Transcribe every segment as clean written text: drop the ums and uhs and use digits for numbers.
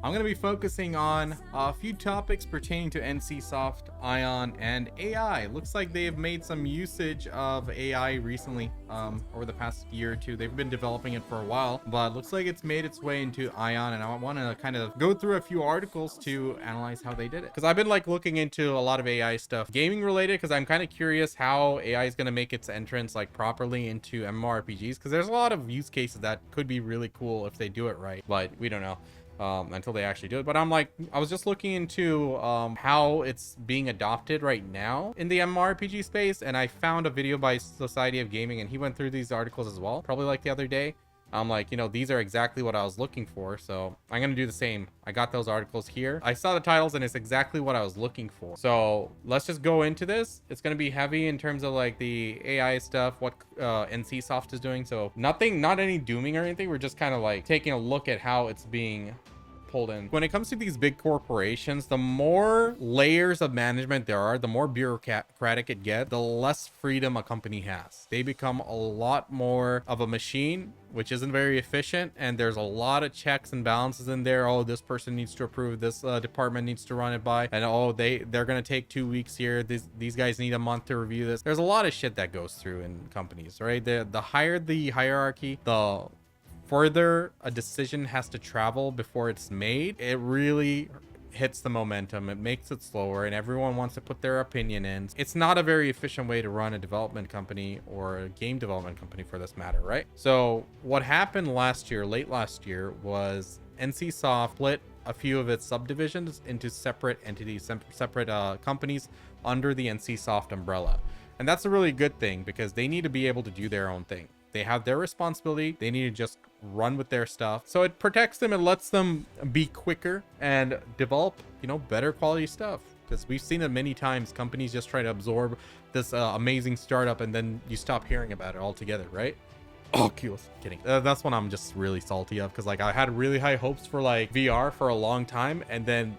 I'm going to be focusing on a few topics pertaining to NCSoft, AION, and AI. Looks like they have made some usage of AI recently, over the past year or two. They've been developing it for a while, but looks like it's made its way into AION, and I want to kind of go through a few articles to analyze how they did it. Because I've been like looking into a lot of AI stuff, gaming related, because I'm kind of curious how AI is going to make its entrance like properly into MMORPGs, because there's a lot of use cases that could be really cool if they do it right, but we don't know until they actually do it. But I was just looking into how it's being adopted right now in the MMORPG space, and I found a video by Society of Gaming, and he went through these articles as well, probably like the other day. I'm like, these are exactly what I was looking for, so I'm gonna do the same. I got those articles here. I saw the titles and it's exactly what I was looking for. So let's just go into this. It's gonna be heavy in terms of like the AI stuff, what NCSoft is doing. So not any dooming or anything. We're just kind of like taking a look at how it's being pulled in. When it comes to these big corporations, the more layers of management there are, the more bureaucratic it gets, the less freedom a company has. They become a lot more of a machine, which isn't very efficient, and there's a lot of checks and balances in there. Oh, this person needs to approve, this department needs to run it by, and oh, they're gonna take 2 weeks here, these guys need a month to review this. There's a lot of shit that goes through in companies, right? The higher the hierarchy, the further a decision has to travel before it's made. It really hits the momentum, it makes it slower, and everyone wants to put their opinion in. It's not a very efficient way to run a development company, or a game development company for this matter, right? So what happened late last year was NCSoft split a few of its subdivisions into separate entities, separate companies under the NCSoft umbrella. And that's a really good thing, because they need to be able to do their own thing. They have their responsibility. They need to just run with their stuff. So it protects them and lets them be quicker and develop, better quality stuff. Because we've seen it many times. Companies just try to absorb this amazing startup, and then you stop hearing about it altogether, right? Oh, Oculus. Kidding. That's one I'm just really salty of, because like I had really high hopes for like VR for a long time, and then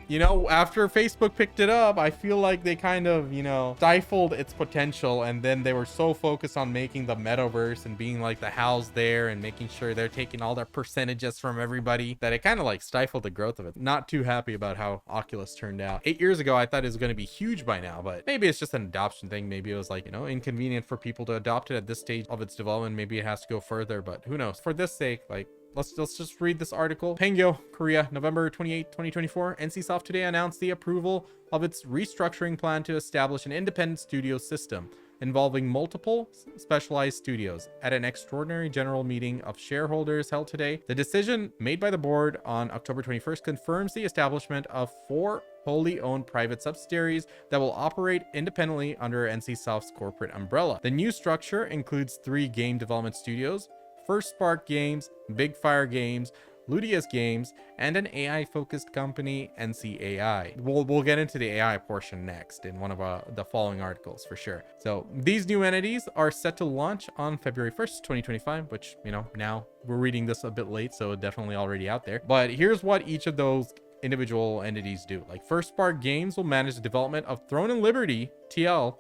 after Facebook picked it up, I feel like they kind of, stifled its potential. And then they were so focused on making the metaverse and being like the house there and making sure they're taking all their percentages from everybody, that it kind of like stifled the growth of it. Not too happy about how Oculus turned out. 8 years ago, I thought it was going to be huge by now, but maybe it's just an adoption thing. Maybe it was like, inconvenient for people to adopt it at this stage of its development. Maybe it has to go further, but who knows? For this sake, like, Let's just read this article. Pangyo, Korea, November 28, 2024. NCSoft today announced the approval of its restructuring plan to establish an independent studio system involving multiple specialized studios at an extraordinary general meeting of shareholders held today. The decision made by the board on October 21st confirms the establishment of 4 wholly owned private subsidiaries that will operate independently under NCSoft's corporate umbrella. The new structure includes 3 game development studios: First Spark Games, Big Fire Games, Ludius Games, and an AI-focused company, NCAI. We'll get into the AI portion next in one of the following articles for sure. So these new entities are set to launch on February 1st, 2025, which, now we're reading this a bit late, so definitely already out there. But here's what each of those individual entities do. Like, First Spark Games will manage the development of Throne and Liberty, TL,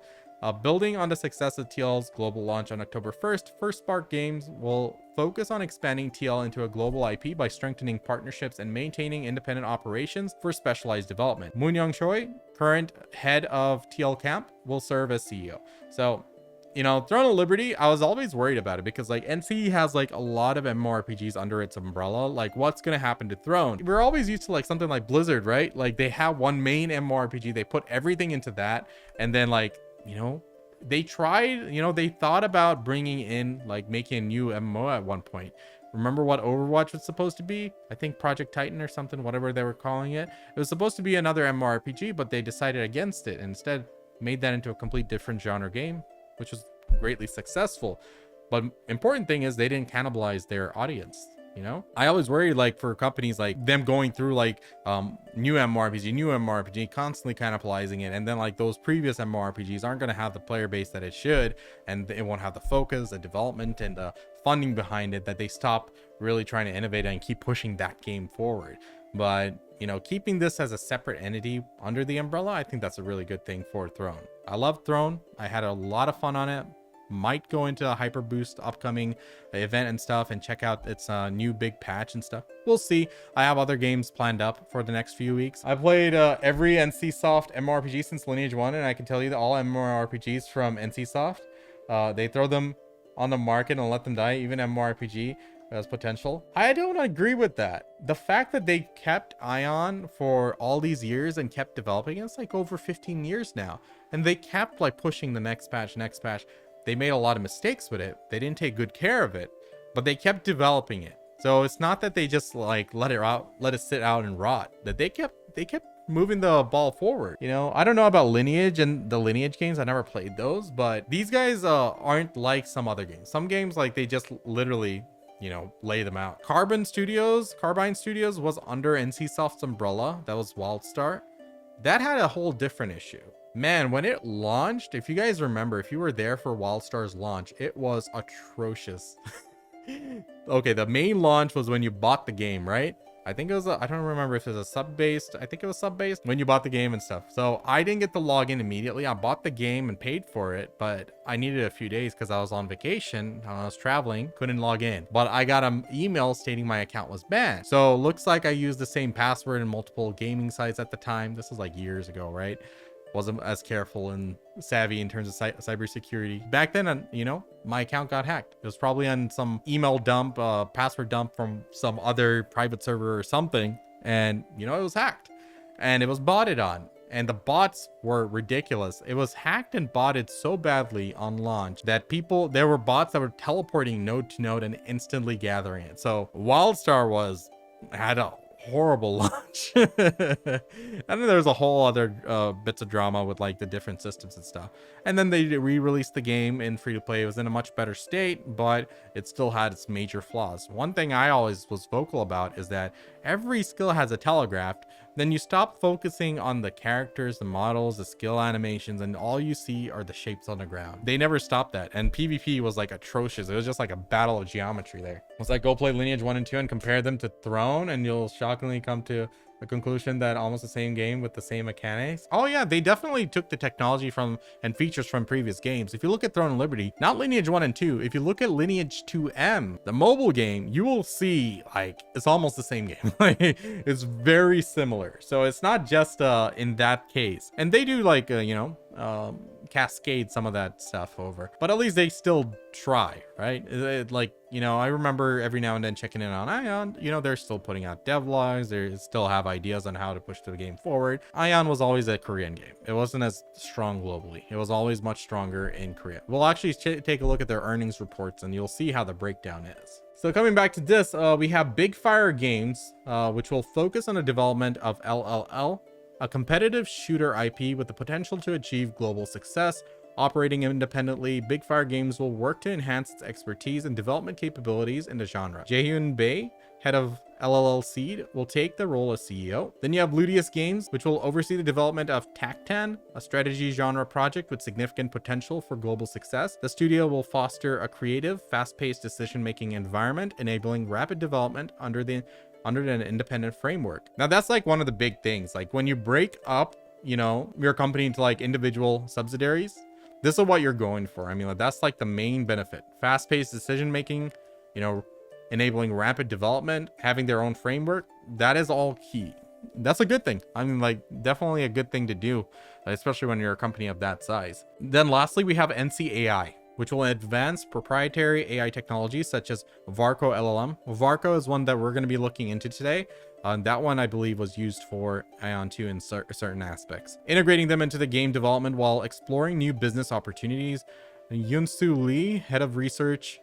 building on the success of TL's global launch on October 1st, First Spark Games will focus on expanding TL into a global IP by strengthening partnerships and maintaining independent operations for specialized development. Moon Young Choi, current head of TL Camp, will serve as CEO. So, Throne of Liberty, I was always worried about it, because like NC has like a lot of MMORPGs under its umbrella. Like, what's gonna happen to Throne? We're always used to like something like Blizzard, right? Like, they have one main MMORPG, they put everything into that, and then like, they tried, they thought about bringing in, like, making a new MMO at one point. Remember what Overwatch was supposed to be? I think Project Titan or something, whatever they were calling it. It was supposed to be another MMORPG, but they decided against it and instead made that into a complete different genre game, which was greatly successful. But important thing is they didn't cannibalize their audience. I always worry, like, for companies like them going through like new MMORPG, constantly cannibalizing it, and then like those previous MMORPGs aren't going to have the player base that it should, and it won't have the focus, the development, and the funding behind it, that they stop really trying to innovate and keep pushing that game forward. But keeping this as a separate entity under the umbrella, I think that's a really good thing for Throne. I love Throne. I had a lot of fun on it. might go into a Hyper Boost upcoming event and stuff and check out its new big patch and stuff. We'll see. I have other games planned up for the next few weeks. I played every NCSoft MMORPG since Lineage 1, and I can tell you that all MMORPGs from NCSoft, they throw them on the market and let them die. Even MMORPG has potential. I don't agree with that. The fact that they kept AION for all these years and kept developing, it's like over 15 years now, and they kept like pushing the next patch. They made a lot of mistakes with it. They didn't take good care of it, but they kept developing it. So it's not that they just like let it sit out and rot. That they kept moving the ball forward. You know, I don't know about Lineage and the Lineage games. I never played those, but these guys aren't like some other games. Some games, like, they just literally, you know, lay them out. Carbine Studios was under NCSoft's umbrella. That was WildStar. That had a whole different issue. Man, when it launched, if you guys remember, if you were there for WildStar's launch, it was atrocious. Okay, the main launch was when you bought the game, right? I think it was I don't remember if it was a sub-based. I think it was sub-based when you bought the game and stuff. So I didn't get to log in immediately. I bought the game and paid for it, but I needed a few days because I was on vacation. I was traveling, couldn't log in. But I got an email stating my account was banned. So looks like I used the same password in multiple gaming sites at the time. This was like years ago, right? Wasn't as careful and savvy in terms of cybersecurity. Back then, you know, my account got hacked. It was probably on some email dump, password dump from some other private server or something. And, you know, it was hacked. And it was botted on. And the bots were ridiculous. It was hacked and botted so badly on launch that there were bots that were teleporting node to node and instantly gathering it. So WildStar had a horrible launch. And then there's a whole other bits of drama with like the different systems and stuff. And then they re-released the game in free to play. It was in a much better state, but it still had its major flaws. One thing I always was vocal about is that every skill has a telegraph. Then you stop focusing on the characters, the models, the skill animations, and all you see are the shapes on the ground. They never stopped that. And PvP was like atrocious. It was just like a battle of geometry there. It's like, go play Lineage 1 and 2 and compare them to Throne, and you'll shockingly come to the conclusion that almost the same game with the same mechanics. Oh yeah, they definitely took the technology from and features from previous games. If you look at Throne and Liberty, not Lineage 1 and 2, if you look at Lineage 2M, the mobile game, you will see like it's almost the same game. Like, it's very similar. So it's not just in that case. And they do like cascade some of that stuff over, but at least they still try, right? Like, you know, I remember every now and then checking in on AION. You know, they're still putting out devlogs. They still have ideas on how to push the game forward. AION was always a Korean game. It wasn't as strong globally. It was always much stronger in Korea. We'll actually take a look at their earnings reports and you'll see how the breakdown is. So coming back to this, we have Big Fire Games, which will focus on the development of LLL, a competitive shooter IP with the potential to achieve global success. Operating independently, Big Fire Games will work to enhance its expertise and development capabilities in the genre. Jaehyun Bae, head of LLL Seed, will take the role as CEO. Then you have Ludius Games, which will oversee the development of Tactan, a strategy genre project with significant potential for global success. The studio will foster a creative, fast-paced decision-making environment, enabling rapid development under an independent framework. Now that's like one of the big things. Like when you break up, you know, your company into like individual subsidiaries, this is what you're going for. I mean, like, that's like the main benefit. Fast-paced decision-making, you know, enabling rapid development, having their own framework. That is all key. That's a good thing. I mean, like, definitely a good thing to do, especially when you're a company of that size. Then lastly, we have NCAI, which will advance proprietary AI technologies such as Varco LLM. Varco is one that we're going to be looking into today. That one, I believe, was used for AION 2 in certain aspects. Integrating them into the game development while exploring new business opportunities. Yoon-Soo Lee, head of research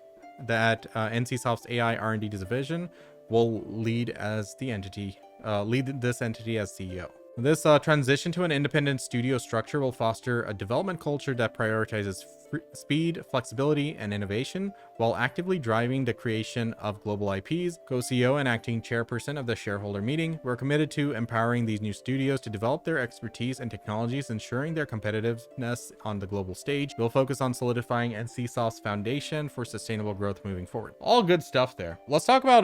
at NCSoft's AI R&D division, will lead this entity as CEO. This transition to an independent studio structure will foster a development culture that prioritizes speed, flexibility, and innovation, while actively driving the creation of global IPs. Co-CEO and acting chairperson of the shareholder meeting, we're committed to empowering these new studios to develop their expertise and technologies, ensuring their competitiveness on the global stage. We'll focus on solidifying NCSoft's foundation for sustainable growth moving forward. All good stuff there. Let's talk about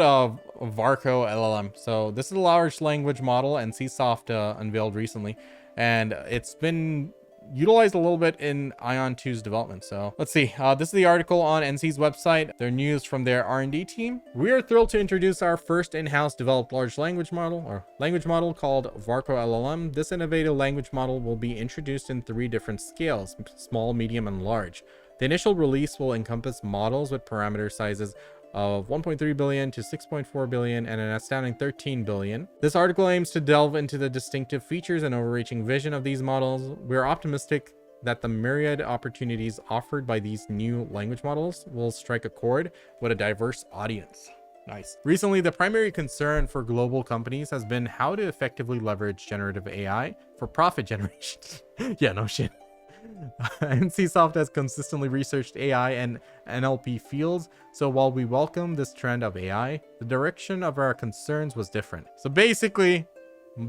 Varco LLM. So this is a large language model NCSoft unveiled recently, and it's been utilized a little bit in AION 2's development. So let's see. This is the article on NC's website. Their news from their R&D team. We are thrilled to introduce our first in-house developed large language model called Varco LLM. This innovative language model will be introduced in 3 different scales: small, medium, and large. The initial release will encompass models with parameter sizes of 1.3 billion to 6.4 billion and an astounding 13 billion. This article aims to delve into the distinctive features and overreaching vision of these models. We're optimistic that the myriad opportunities offered by these new language models will strike a chord with a diverse audience. Nice. Recently, the primary concern for global companies has been how to effectively leverage generative AI for profit generation. Yeah, no shit. NCSoft has consistently researched AI and NLP fields, so while we welcome this trend of AI, the direction of our concerns was different. So basically,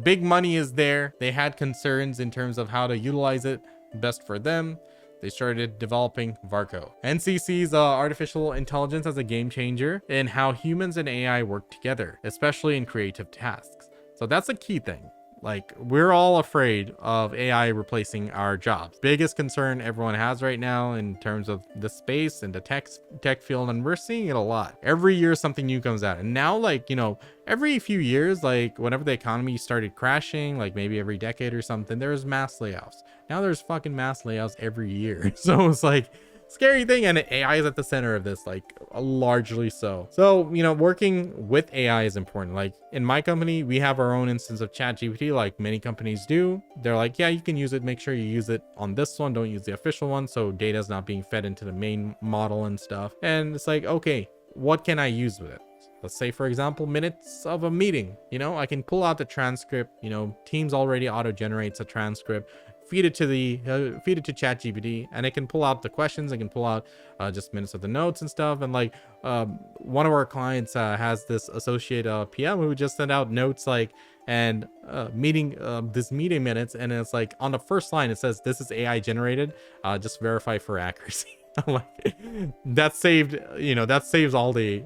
big money is there. They had concerns in terms of how to utilize it best for them. They started developing Varco. NC sees artificial intelligence as a game changer in how humans and AI work together, especially in creative tasks. So that's a key thing. Like, we're all afraid of AI replacing our jobs. Biggest concern everyone has right now in terms of the space and the tech field, and we're seeing it a lot. Every year something new comes out. And now, like, you know, every few years, like whenever the economy started crashing, like maybe every decade or something, there's mass layoffs. Now there's fucking mass layoffs every year. So it's like, scary thing, and AI is at the center of this, like largely so. So, you know, working with AI is important. Like in my company, we have our own instance of ChatGPT, like many companies do. They're like, yeah, you can use it. Make sure you use it on this one. Don't use the official one, so data is not being fed into the main model and stuff. And it's like, okay, what can I use with it? Let's say, for example, minutes of a meeting. You know, I can pull out the transcript. You know, Teams already auto generates a transcript. Feed it to ChatGPT, and it can pull out the questions. It can pull out just minutes of the notes and stuff. And like one of our clients has this associate PM who just sent out notes like and meeting minutes, and it's like on the first line it says this is AI generated. Just verify for accuracy. Like, that saved, you know, that saves all the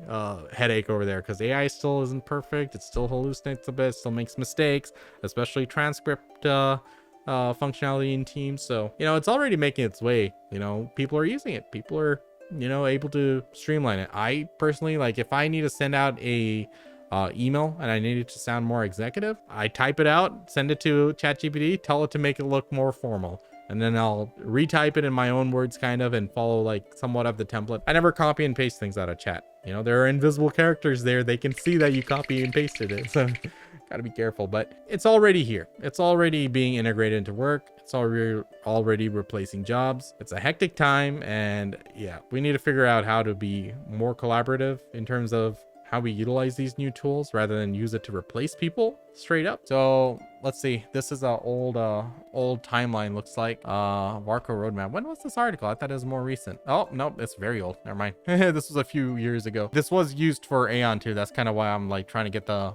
headache over there, because AI still isn't perfect. It still hallucinates a bit, still makes mistakes, especially transcript functionality in Teams. So, you know, it's already making its way. You know, people are using it. People are, you know, able to streamline it. I personally, like, if I need to send out a email and I need it to sound more executive, I type it out, send it to ChatGPT, tell it to make it look more formal, and then I'll retype it in my own words kind of and follow like somewhat of the template. I never copy and paste things out of chat. You know, there are invisible characters there. They can see that you copy and pasted it. So gotta be careful, but it's already here. It's already being integrated into work. It's already replacing jobs. It's a hectic time, and yeah, we need to figure out how to be more collaborative in terms of how we utilize these new tools rather than use it to replace people straight up. So let's see, this is a old timeline. Looks like Varco roadmap. When was this article? I thought it was more recent. Oh no, it's very old. Never mind. This was a few years ago. This was used for AION too. That's kind of why I'm like trying to get the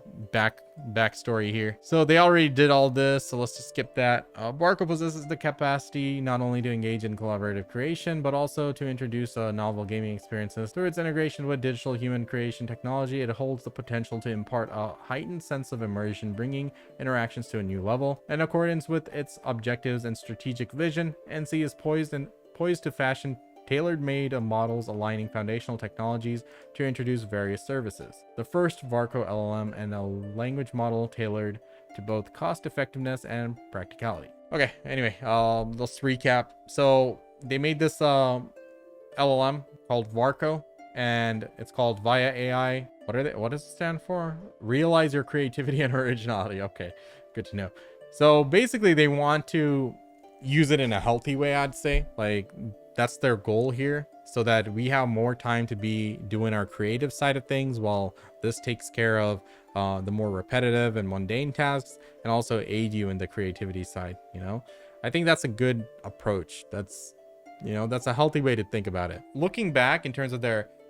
backstory here. So they already did all this, so let's just skip that. Varco possesses the capacity not only to engage in collaborative creation, but also to introduce novel gaming experiences. Through its integration with digital human creation technology, it holds the potential to impart a heightened sense of immersion, bringing interactions to a new level. In accordance with its objectives and strategic vision, NC is poised to fashion tailor-made models aligning foundational technologies to introduce various services. The first Varco LLM and a language model tailored to both cost effectiveness and practicality. Okay, anyway, let's recap. So they made this LLM called Varco, and it's called Via AI. What does it stand for? Realize your creativity and originality. Okay, good to know. So basically they want to use it in a healthy way, I'd say. Like, that's their goal here, so that we have more time to be doing our creative side of things, while this takes care of the more repetitive and mundane tasks, and also aid you in the creativity side. You know, I think that's a good approach. That's, you know, that's a healthy way to think about it. Looking back in terms of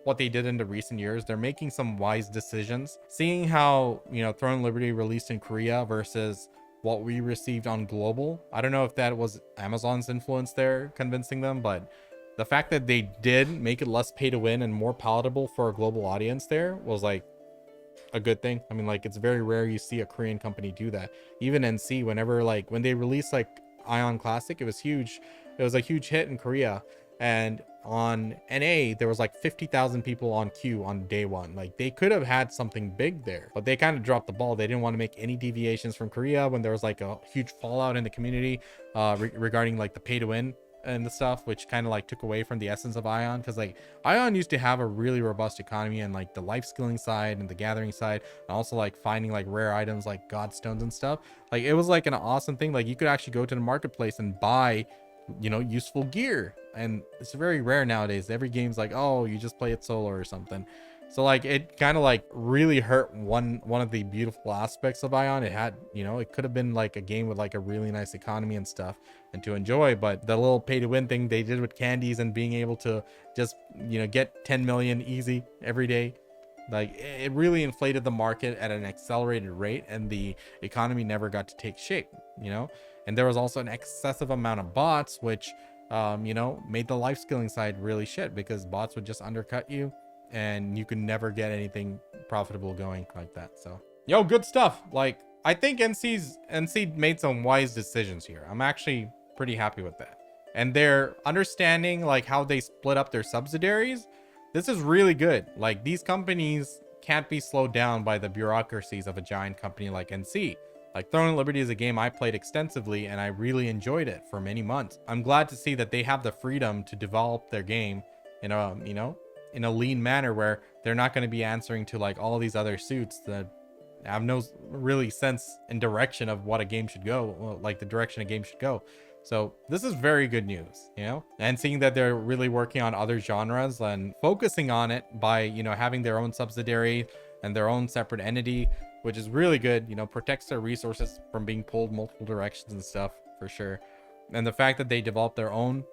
what they did in the recent years, they're making some wise decisions. Seeing how, you know, Throne Liberty released in Korea versus what we received on global. I don't know if that was Amazon's influence there convincing them, but the fact that they did make it less pay to win and more palatable for a global audience there was like a good thing. I mean, like, it's very rare you see a Korean company do that. Even NC, whenever, like, when they release like AION Classic. It was huge. It was a huge hit in Korea. And on NA, there was like 50,000 people on queue on day one. Like, they could have had something big there, but they kind of dropped the ball. They didn't want to make any deviations from Korea when there was like a huge fallout in the community regarding like the pay to win and the stuff, which kind of like took away from the essence of AION. Because like AION used to have a really robust economy, and like the life skilling side and the gathering side, and also like finding like rare items like godstones and stuff. Like, it was like an awesome thing. Like, you could actually go to the marketplace and buy, you know, useful gear, and it's very rare nowadays. Every game's like, oh, you just play it solo or something. So like, it kind of like really hurt one of the beautiful aspects of AION. It had, you know, it could have been like a game with like a really nice economy and stuff and to enjoy, but the little pay to win thing they did with candies and being able to just, you know, get 10 million easy every day, like, it really inflated the market at an accelerated rate, and the economy never got to take shape, you know. And there was also an excessive amount of bots, which you know, made the life skilling side really shit, because bots would just undercut you and you could never get anything profitable going like that. So, yo, good stuff. Like, I think NC made some wise decisions here. I'm actually pretty happy with that. And they're understanding like how they split up their subsidiaries. This is really good. Like, these companies can't be slowed down by the bureaucracies of a giant company like NC. Like, Throne and Liberty is a game I played extensively, and I really enjoyed it for many months. I'm glad to see that they have the freedom to develop their game in a, you know, in a lean manner, where they're not going to be answering to like all these other suits that have no really sense and direction of what a game should go, well, like the direction a game should go. So this is very good news, you know, and seeing that they're really working on other genres and focusing on it by, you know, having their own subsidiary and their own separate entity, which is really good, you know, protects their resources from being pulled multiple directions and stuff, for sure. And the fact that they developed their own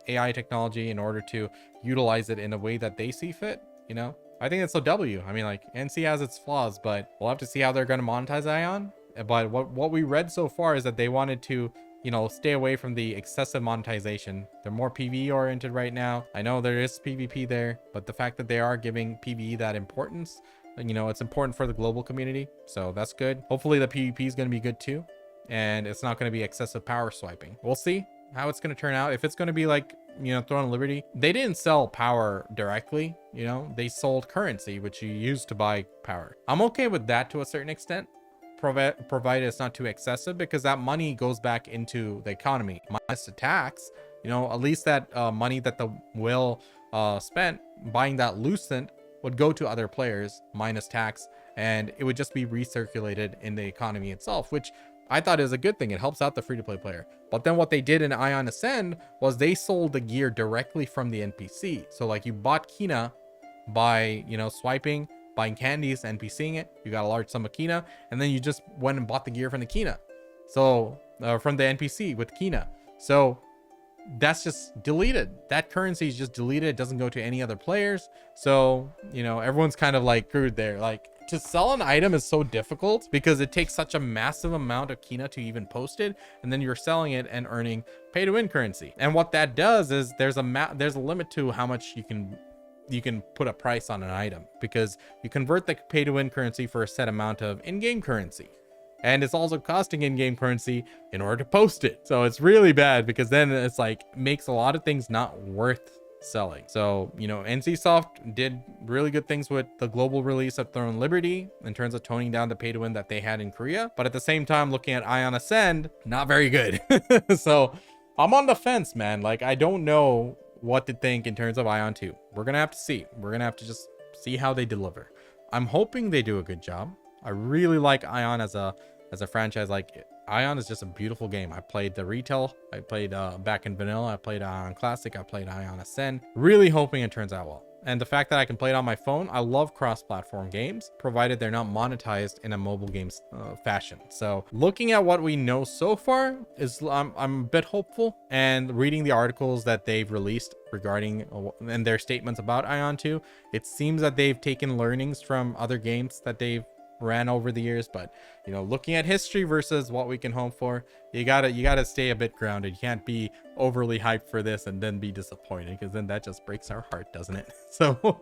AI technology in order to utilize it in a way that they see fit, you know, I think it's a W. I mean, like, NC has its flaws, but we'll have to see how they're going to monetize AION. But what we read so far is that they wanted to, you know, stay away from the excessive monetization. They're more PvE oriented right now. I know there is PvP there, but the fact that they are giving PvE that importance, you know, it's important for the global community. So that's good. Hopefully the PvP is going to be good too, and it's not going to be excessive power swiping. We'll see how it's going to turn out. If it's going to be like, you know, Throne of Liberty, they didn't sell power directly, you know, they sold currency, which you use to buy power. I'm okay with that to a certain extent, provided it's not too excessive, because that money goes back into the economy minus the tax. You know, at least that money that the will spent buying that Lucent would go to other players minus tax, and it would just be recirculated in the economy itself, which I thought is a good thing. It helps out the free-to-play player. But then what they did in AION Ascend was they sold the gear directly from the NPC. So like, you bought Kina by, you know, swiping, buying candies, NPCing it, you got a large sum of Kina, and then you just went and bought the gear from the Kina. So from the NPC with Kina. So that's just deleted. That currency is just deleted. It doesn't go to any other players. So, you know, everyone's kind of like screwed there. Like, to sell an item is so difficult because it takes such a massive amount of Kina to even post it, and then you're selling it and earning pay to win currency. And what that does is there's a limit to how much you can put a price on an item, because you convert the pay to win currency for a set amount of in-game currency, and it's also costing in-game currency in order to post it. So it's really bad, because then it's like makes a lot of things not worth selling. So, you know, NCSoft did really good things with the global release of Throne Liberty in terms of toning down the pay to win that they had in Korea, but at the same time, looking at AION Ascend, not very good. So I'm on the fence, man. Like, I don't know what to think in terms of AION 2. We're gonna have to see. We're gonna have to just see how they deliver. I'm hoping they do a good job. I really like AION as a franchise. Like, AION is just a beautiful game. I played the retail, I played back in vanilla, I played AION Classic, I played AION Ascend. Really hoping it turns out well. And the fact that I can play it on my phone, I love cross-platform games, provided they're not monetized in a mobile games fashion. So looking at what we know so far, is I'm a bit hopeful, and reading the articles that they've released regarding and their statements about AION 2, it seems that they've taken learnings from other games that they've ran over the years. But, you know, looking at history versus what we can hope for, you gotta stay a bit grounded. You can't be overly hyped for this and then be disappointed, because then that just breaks our heart, doesn't it? So